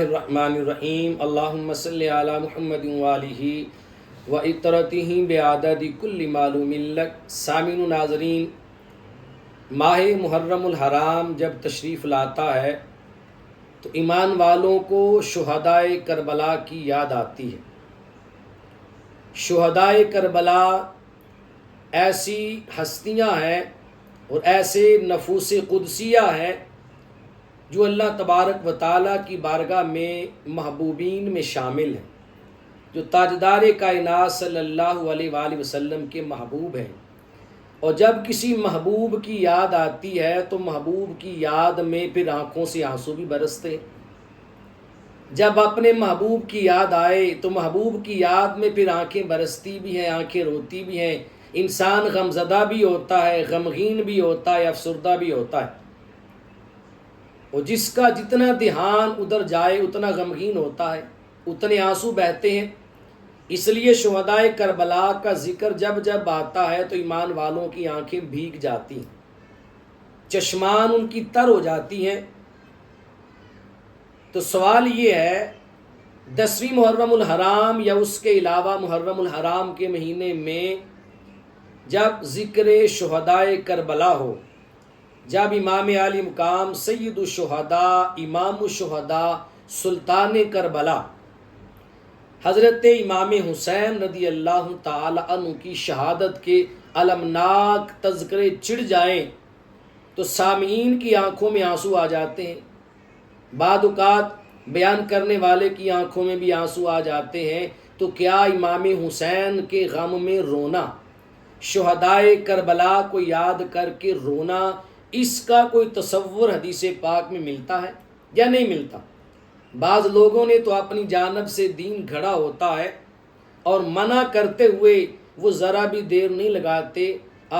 الرحمن الرحیم اللہم صلی علی محمد وآلہ و اطرتہ بعدد کل معلوم لک۔ سامعین و ناظرین، ماہ محرم الحرام جب تشریف لاتا ہے تو ایمان والوں کو شہدائے کربلا کی یاد آتی ہے۔ شہدائے کربلا ایسی ہستیاں ہیں اور ایسے نفوس قدسیہ ہیں جو اللہ تبارک و تعالیٰ کی بارگاہ میں محبوبین میں شامل ہیں، جو تاجدار کائنات صلی اللہ علیہ وآلہ وسلم کے محبوب ہیں۔ اور جب کسی محبوب کی یاد آتی ہے تو محبوب کی یاد میں پھر آنکھوں سے آنسو بھی برستے ہیں۔ جب اپنے محبوب کی یاد آئے تو محبوب کی یاد میں پھر آنکھیں برستی بھی ہیں، آنکھیں روتی بھی ہیں، انسان غمزدہ بھی ہوتا ہے، غمگین بھی ہوتا ہے، افسردہ بھی ہوتا ہے۔ اور جس کا جتنا دھیان ادھر جائے اتنا غمگین ہوتا ہے، اتنے آنسو بہتے ہیں۔ اس لیے شہدائے کربلا کا ذکر جب جب آتا ہے تو ایمان والوں کی آنکھیں بھیگ جاتی ہیں، چشمان ان کی تر ہو جاتی ہیں۔ تو سوال یہ ہے، 10ویں محرم الحرام یا اس کے علاوہ محرم الحرام کے مہینے میں جب ذکر شہدائے کربلا ہو، جب امام عالی مقام سید الشہداء، امام الشہداء، سلطان کربلا حضرت امام حسین رضی اللہ تعالی عنہ کی شہادت کے المناک تذکرے چڑھ جائیں تو سامعین کی آنکھوں میں آنسو آ جاتے ہیں، بعض اوقات بیان کرنے والے کی آنکھوں میں بھی آنسو آ جاتے ہیں۔ تو کیا امام حسین کے غم میں رونا، شہدائے کربلا کو یاد کر کے رونا، اس کا کوئی تصور حدیث پاک میں ملتا ہے یا نہیں ملتا؟ بعض لوگوں نے تو اپنی جانب سے دین گھڑا ہوتا ہے اور منع کرتے ہوئے وہ ذرا بھی دیر نہیں لگاتے،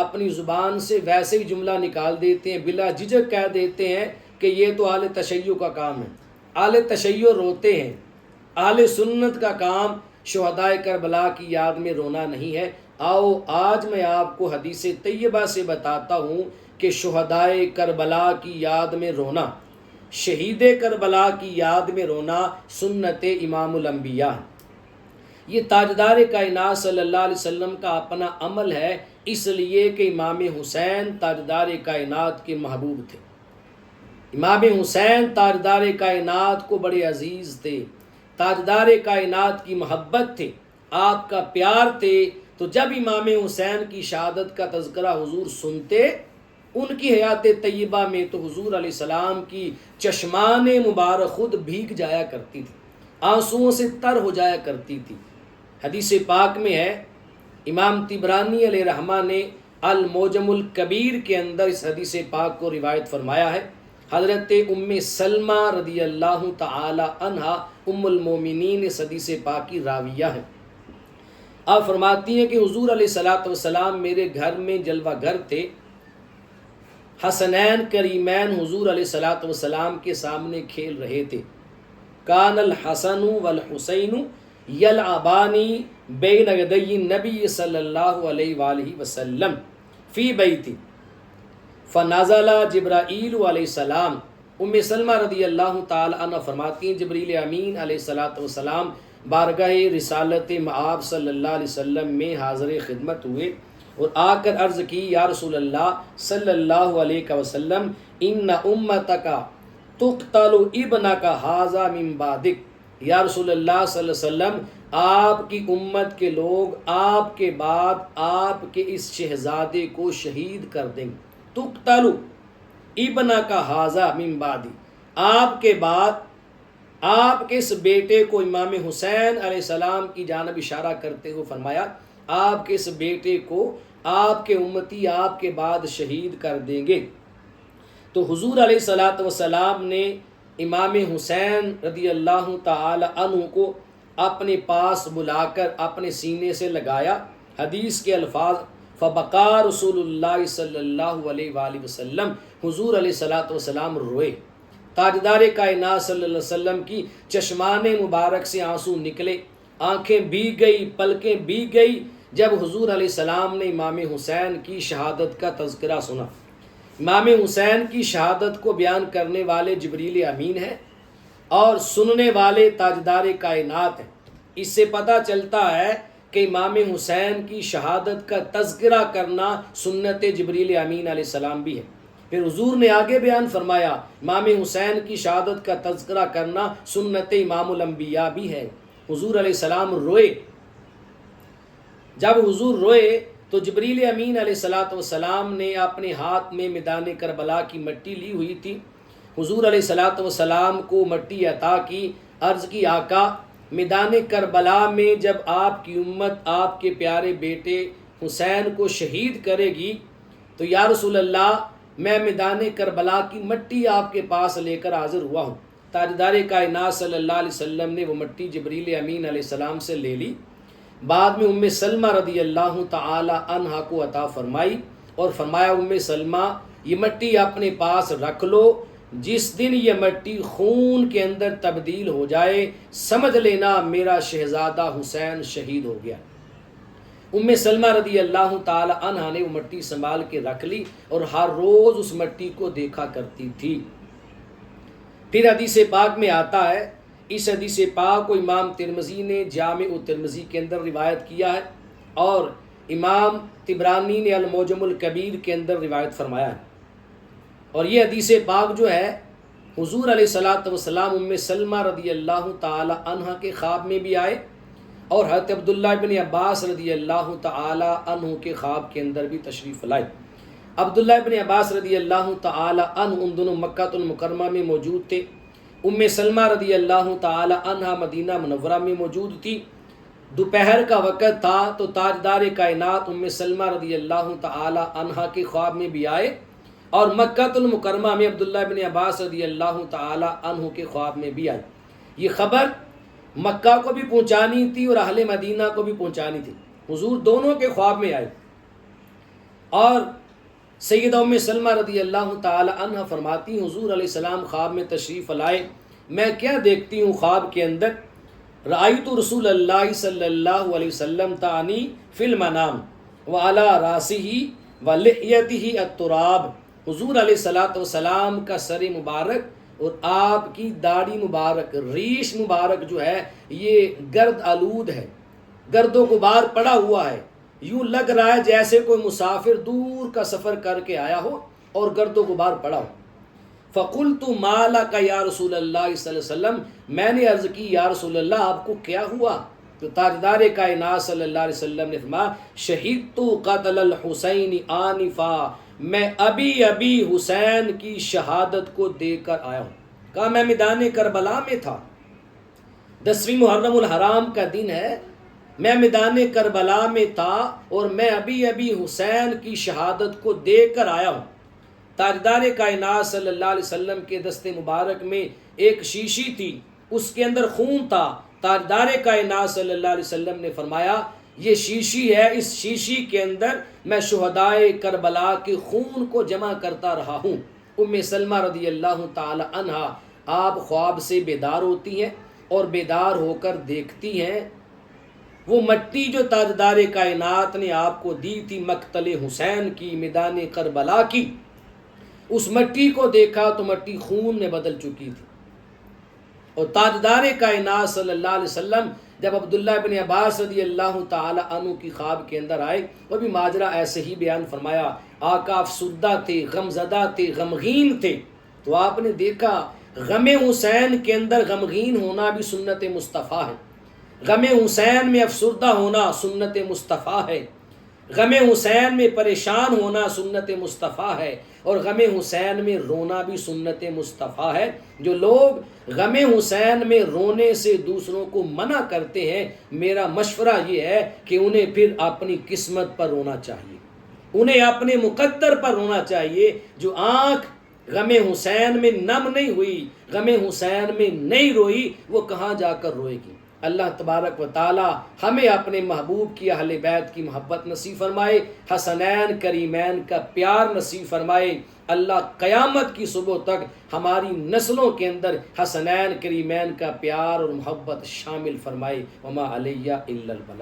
اپنی زبان سے ویسے ہی جملہ نکال دیتے ہیں، بلا جھجک کہہ دیتے ہیں کہ یہ تو اہل تشیع کا کام ہے۔ اہل تشیع روتے ہیں، اہل سنت کا کام شہدائے کربلا کی یاد میں رونا نہیں ہے۔ آؤ آج میں آپ کو حدیث طیبہ سے بتاتا ہوں کہ شہدائے کربلا کی یاد میں رونا، شہید کربلا کی یاد میں رونا سنت امام الانبیاء ہے۔ یہ تاجدار کائنات صلی اللہ علیہ وسلم کا اپنا عمل ہے، اس لیے کہ امام حسین تاجدار کائنات کے محبوب تھے۔ امام حسین تاجدار کائنات کو بڑے عزیز تھے، تاجدار کائنات کی محبت تھے، آپ کا پیار تھے۔ تو جب امام حسین کی شہادت کا تذکرہ حضور سنتے، ان کی حیات طیبہ میں تو حضور علیہ السلام کی چشمان مبارک خود بھیگ جایا کرتی تھی، آنسوؤں سے تر ہو جایا کرتی تھی۔ حدیث پاک میں ہے، امام طبرانی علیہ رحمہ نے المعجم الکبیر کے اندر اس حدیث پاک کو روایت فرمایا ہے۔ حضرت ام سلمہ رضی اللہ تعالی عنہا ام المومنین اس حدیث پاک کی راویہ ہیں۔ آپ فرماتی ہیں کہ حضور علیہ السلام میرے گھر میں جلوہ گر تھے، حسنین کریمین حضور علیہ السلام کے سامنے کھیل رہے تھے۔ کان الحسن والحسین یلعبانی بین یدی النبی صلی اللہ علیہ وآلہ وسلم فی بیتی فنزل جبرائیل علیہ السلام۔ ام سلمہ رضی اللہ تعالی عنہ فرماتی ہیں، جبریل امین علیہ السلام بارگاہ رسالت مآب صلی اللہ علیہ وسلم میں حاضر خدمت ہوئے اور آ کر عرض کی، یا رسول اللہ صلی اللہ علیہ وسلم، ان امتک تقتل ابنک ھذا من بعدک۔ یا رسول اللہ صلی اللہ علیہ وسلم، آپ کی امت کے لوگ آپ کے بعد آپ کے اس شہزادے کو شہید کر دیں گے۔ تقتل ابنک ھذا من بعدی، آپ کے بعد آپ کے اس بیٹے کو، امام حسین علیہ السلام کی جانب اشارہ کرتے ہوئے فرمایا، آپ کے اس بیٹے کو آپ کے امتی آپ کے بعد شہید کر دیں گے۔ تو حضور علیہ السلام نے امام حسین رضی اللہ تعالی عنہ کو اپنے پاس بلا کر اپنے سینے سے لگایا۔ حدیث کے الفاظ، فبقا رسول اللہ صلی اللہ علیہ وآلہ وسلم، حضور علیہ السلام روئے، تاجدار کائنات صلی اللہ علیہ وسلم کی چشمان مبارک سے آنسو نکلے، آنکھیں بھیگ گئی، پلکیں بھیگ گئی جب حضور علیہ السلام نے امام حسین کی شہادت کا تذکرہ سنا۔ امام حسین کی شہادت کو بیان کرنے والے جبریل امین ہیں، اور سننے والے تاجدار کائنات ہیں۔ اس سے پتہ چلتا ہے کہ امام حسین کی شہادت کا تذکرہ کرنا سنت جبریل امین علیہ السلام بھی ہے۔ پھر حضور نے آگے بیان فرمایا امام حسین کی شہادت کا تذکرہ کرنا سنت امام الانبیاء بھی ہے۔ حضور علیہ السلام روئے، جب حضور روئے تو جبریل امین علیہ السلام نے اپنے ہاتھ میں میدان کربلا کی مٹی لی ہوئی تھی، حضور علیہ السلام کو مٹی عطا کی، عرض کی آقا میدان کربلا میں جب آپ کی امت آپ کے پیارے بیٹے حسین کو شہید کرے گی تو یا رسول اللہ میں میدان کربلا کی مٹی آپ کے پاس لے کر حاضر ہوا ہوں۔ تاجدار کائنات صلی اللہ علیہ وسلم نے وہ مٹی جبریل امین علیہ السلام سے لے لی، بعد میں ام سلمہ رضی اللہ تعالی عنہا کو عطا فرمائی اور فرمایا ام سلمہ یہ مٹی اپنے پاس رکھ لو، جس دن یہ مٹی خون کے اندر تبدیل ہو جائے سمجھ لینا میرا شہزادہ حسین شہید ہو گیا۔ ام سلمہ رضی اللہ تعالی عنہا نے وہ مٹی سنبھال کے رکھ لی اور ہر روز اس مٹی کو دیکھا کرتی تھی۔ پھر حدیث پاک میں آتا ہے، اس حدیث پاک کو امام ترمذی نے جامع ترمذی کے اندر روایت کیا ہے اور امام طبرانی نے المعجم الکبیر کے اندر روایت فرمایا ہے۔ اور یہ حدیث پاک جو ہے حضور علیہ السلام ام سلمہ رضی اللہ تعالی عنہ کے خواب میں بھی آئے اور حضرت عبداللہ ابن عباس رضی اللہ تعالی عنہ کے خواب کے اندر بھی تشریف لائے۔ عبداللہ ابن عباس رضی اللہ تعالی عنہ ان دونوں مکہ المکرمہ میں موجود تھے، ام سلمہ رضی اللہ تعالی عنہ مدینہ منورہ میں موجود تھی۔ دوپہر کا وقت تھا تو تاجدار کائنات ام سلمہ رضی اللہ تعالی عنہ کے خواب میں بھی آئے اور مکہ المکرمہ میں عبداللہ ابن عباس رضی اللہ تعالی عنہ کے خواب میں بھی آئے۔ یہ خبر مکہ کو بھی پہنچانی تھی اور اہل مدینہ کو بھی پہنچانی تھی۔ حضور دونوں کے خواب میں آئے اور سیدہ ام سلمہ رضی اللہ تعالی عنہ فرماتی حضور علیہ السلام خواب میں تشریف لائے، میں کیا دیکھتی ہوں خواب کے اندر، رأیت رسول اللہ صلی اللہ علیہ وسلم تعنی فی المنام وعلی راسہ ولحیتہ التراب، حضور علیہ السلام کا سر مبارک اور آپ کی داڑھی مبارک، ریش مبارک جو ہے یہ گرد آلود ہے، گرد و غبار پڑا ہوا ہے، یوں لگ رہا ہے جیسے کوئی مسافر دور کا سفر کر کے آیا ہو اور گرد و غبار پڑا ہو۔ فقلت ما لک یا رسول اللہ صلی اللہ علیہ وسلم، میں نے عرض کی یا رسول اللہ آپ کو کیا ہوا؟ تو تاجدار کائنات صلی اللہ علیہ وسلم نے فرمایا شہدت قتل الحسین آنفا، میں ابھی حسین کی شہادت کو دیکھ کر آیا ہوں۔ کہا میں میدان کربلا میں تھا، 10ویں محرم الحرام کا دن ہے، میں میدان کربلا میں تھا اور میں ابھی حسین کی شہادت کو دیکھ کر آیا ہوں۔ تاجدار کائنات صلی اللہ علیہ وسلم کے دست مبارک میں ایک شیشی تھی، اس کے اندر خون تھا۔ تاجدار کائنات صلی اللہ علیہ وسلم نے فرمایا یہ شیشی ہے، اس شیشی کے اندر میں شہدائے کربلا کے خون کو جمع کرتا رہا ہوں۔ ام سلمہ رضی اللہ تعالی عنہا آپ خواب سے بیدار ہوتی ہیں اور بیدار ہو کر دیکھتی ہیں وہ مٹی جو تاجدار کائنات نے آپ کو دی تھی مقتل حسین کی، میدان کربلا کی، اس مٹی کو دیکھا تو مٹی خون میں بدل چکی تھی۔ اور تاجدار کائنات صلی اللہ علیہ وسلم جب عبداللہ ابن عباس رضی اللہ تعالی عنہ کی خواب کے اندر آئے وہ بھی ماجرا ایسے ہی بیان فرمایا، آقا افسردہ تھے، غمزدہ تھے، غمگین تھے، تو آپ نے دیکھا غم حسین کے اندر غمگین ہونا بھی سنت مصطفیٰ ہے، غم حسین میں افسردہ ہونا سنت مصطفیٰ ہے، غم حسین میں پریشان ہونا سنت مصطفیٰ ہے، اور غم حسین میں رونا بھی سنت مصطفیٰ ہے۔ جو لوگ غم حسین میں رونے سے دوسروں کو منع کرتے ہیں، میرا مشورہ یہ ہے کہ انہیں پھر اپنی قسمت پر رونا چاہیے، انہیں اپنے مقدر پر رونا چاہیے۔ جو آنکھ غم حسین میں نم نہیں ہوئی، غم حسین میں نہیں روئی، وہ کہاں جا کر روئے گی؟ اللہ تبارک و تعالی ہمیں اپنے محبوب کی اہل بیت کی محبت نصیب فرمائے، حسنین کریمین کا پیار نصیب فرمائے۔ اللہ قیامت کی صبح تک ہماری نسلوں کے اندر حسنین کریمین کا پیار اور محبت شامل فرمائے۔ وما علیہ الا البلاغ۔